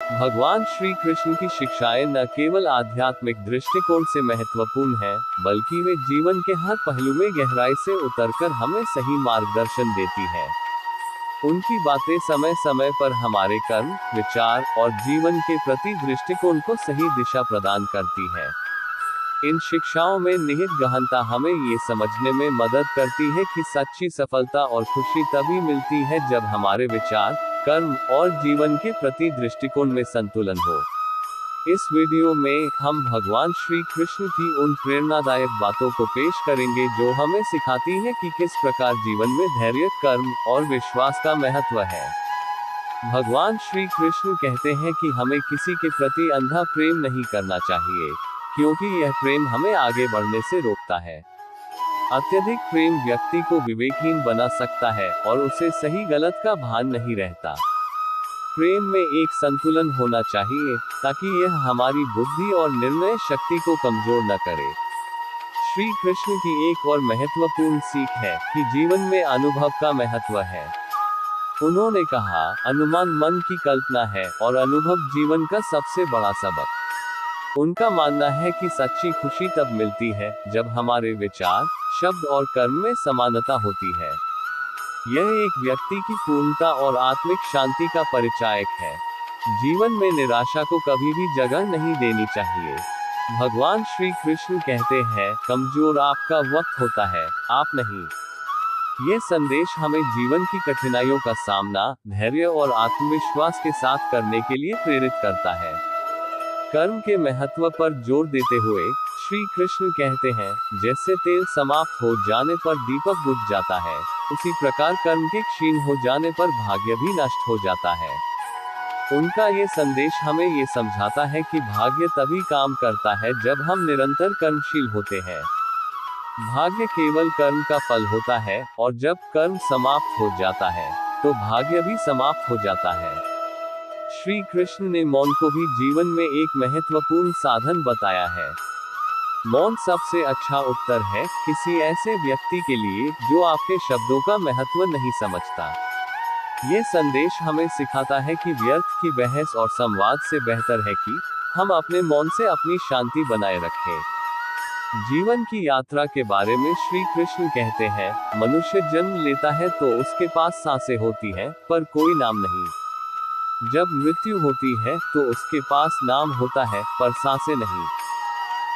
भगवान श्री कृष्ण की शिक्षाएं न केवल आध्यात्मिक दृष्टिकोण से महत्वपूर्ण हैं, बल्कि वे जीवन के हर पहलू में गहराई से उतरकर हमें सही मार्गदर्शन देती हैं। उनकी बातें समय समय पर हमारे कर्म, विचार और जीवन के प्रति दृष्टिकोण को सही दिशा प्रदान करती हैं। इन शिक्षाओं में निहित गहनता हमें ये समझने में मदद करती है कि सच्ची सफलता और खुशी तभी मिलती है जब हमारे विचार, कर्म और जीवन के प्रति दृष्टिकोण में संतुलन हो। इस वीडियो में हम भगवान श्री कृष्ण की उन प्रेरणादायक बातों को पेश करेंगे जो हमें सिखाती है कि किस प्रकार जीवन में धैर्य, कर्म और विश्वास का महत्व है। भगवान श्री कृष्ण कहते हैं कि हमें किसी के प्रति अंधा प्रेम नहीं करना चाहिए, क्योंकि यह प्रेम हमें आगे बढ़ने से रोकता है। अत्यधिक प्रेम व्यक्ति को विवेकहीन बना सकता है और उसे सही गलत का भान नहीं रहता। प्रेम में एक संतुलन होना चाहिए, ताकि यह हमारी बुद्धि और निर्णय शक्ति को कमजोर न करे। श्री कृष्ण की एक और महत्वपूर्ण सीख है कि जीवन में अनुभव का महत्व है। उन्होंने कहा, अनुमान मन की कल्पना है और अनुभव जीवन का सबसे बड़ा सबक। उनका मानना है कि सच्ची खुशी तब मिलती है जब हमारे विचार, शब्द और कर्म में समानता होती है। यह एक व्यक्ति की पूर्णता और आत्मिक शांति का परिचायक है। जीवन में निराशा को कभी भी जगह नहीं देनी चाहिए। भगवान श्री कृष्ण कहते हैं, कमजोर आपका वक्त होता है, आप नहीं। ये संदेश हमें जीवन की कठिनाइयों का सामना धैर्य और आत्मविश्वास के साथ करने के लिए प्रेरित करता है। कर्म के महत्व पर जोर देते हुए श्री कृष्ण कहते हैं, जैसे तेल समाप्त हो जाने पर दीपक बुझ जाता है, उसी प्रकार कर्म के क्षीण हो जाने पर भाग्य भी नष्ट हो जाता है। उनका ये संदेश हमें ये समझाता है कि भाग्य तभी काम करता है जब हम निरंतर कर्मशील होते हैं। भाग्य केवल कर्म का फल होता है, और जब कर्म समाप्त हो जाता है, तो भाग्य भी समाप्त हो जाता है। श्री कृष्ण ने मौन को भी जीवन में एक महत्वपूर्ण साधन बताया है। मौन सबसे अच्छा उत्तर है किसी ऐसे व्यक्ति के लिए जो आपके शब्दों का महत्व नहीं समझता। ये संदेश हमें सिखाता है कि व्यर्थ की बहस और संवाद से बेहतर है कि हम अपने मौन से अपनी शांति बनाए रखें। जीवन की यात्रा के बारे में श्री कृष्ण कहते हैं, मनुष्य जन्म लेता है तो उसके पास सांसें होती हैं, पर कोई नाम नहीं। जब मृत्यु होती है तो उसके पास नाम होता है, पर सांसें नहीं।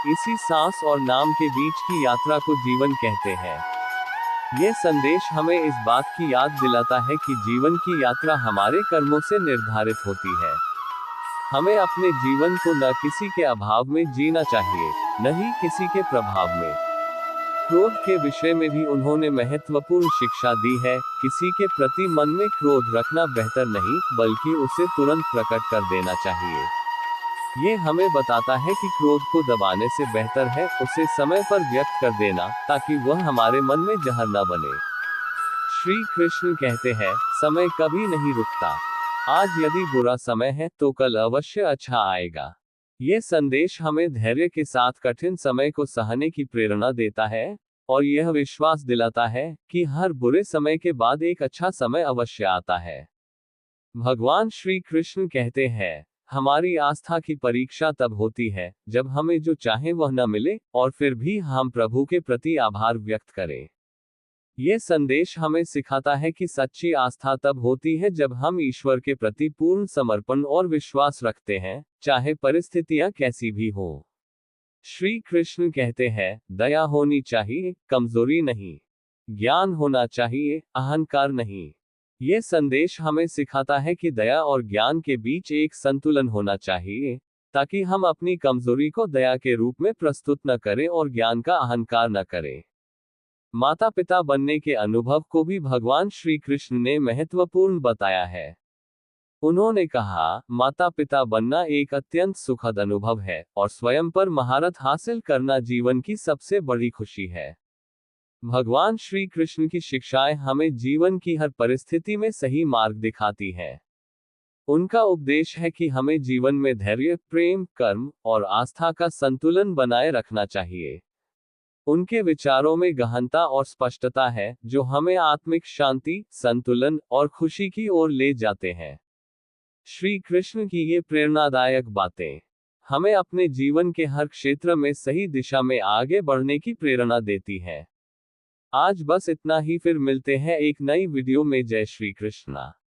इसी सांस और नाम के बीच की यात्रा को जीवन कहते हैं। यह संदेश हमें इस बात की याद दिलाता है कि जीवन की यात्रा हमारे कर्मों से निर्धारित होती है। हमें अपने जीवन को न किसी के अभाव में जीना चाहिए, न ही किसी के प्रभाव में। क्रोध के विषय में भी उन्होंने महत्वपूर्ण शिक्षा दी है, किसी के प्रति मन में क्रोध रखना बेहतर नहीं, बल्कि उसे तुरंत प्रकट कर देना चाहिए। ये हमें बताता है कि क्रोध को दबाने से बेहतर है उसे समय पर व्यक्त कर देना, ताकि वह हमारे मन में जहर न बने। श्री कृष्ण कहते हैं, समय कभी नहीं रुकता। आज यदि बुरा समय है तो कल अवश्य अच्छा आएगा। ये संदेश हमें धैर्य के साथ कठिन समय को सहने की प्रेरणा देता है, और यह विश्वास दिलाता है कि हर बुरे समय के बाद एक अच्छा समय अवश्य आता है। भगवान श्री कृष्ण कहते हैं, हमारी आस्था की परीक्षा तब होती है जब हमें जो चाहे वह न मिले, और फिर भी हम प्रभु के प्रति आभार व्यक्त करें। यह संदेश हमें सिखाता है कि सच्ची आस्था तब होती है जब हम ईश्वर के प्रति पूर्ण समर्पण और विश्वास रखते हैं, चाहे परिस्थितियां कैसी भी हो। श्री कृष्ण कहते हैं, दया होनी चाहिए, कमजोरी नहीं। ज्ञान होना चाहिए, अहंकार नहीं। यह संदेश हमें सिखाता है कि दया और ज्ञान के बीच एक संतुलन होना चाहिए, ताकि हम अपनी कमजोरी को दया के रूप में प्रस्तुत न करें और ज्ञान का अहंकार न करें। माता पिता बनने के अनुभव को भी भगवान श्री कृष्ण ने महत्वपूर्ण बताया है। उन्होंने कहा, माता पिता बनना एक अत्यंत सुखद अनुभव है, और स्वयं पर महारत हासिल करना जीवन की सबसे बड़ी खुशी है। भगवान श्री कृष्ण की शिक्षाएं हमें जीवन की हर परिस्थिति में सही मार्ग दिखाती हैं। उनका उपदेश है कि हमें जीवन में धैर्य, प्रेम, कर्म और आस्था का संतुलन बनाए रखना चाहिए। उनके विचारों में गहनता और स्पष्टता है, जो हमें आत्मिक शांति, संतुलन और खुशी की ओर ले जाते हैं। श्री कृष्ण की ये प्रेरणादायक बातें हमें अपने जीवन के हर क्षेत्र में सही दिशा में आगे बढ़ने की प्रेरणा देती हैं। आज बस इतना ही, फिर मिलते हैं एक नई वीडियो में। जय श्री कृष्णा।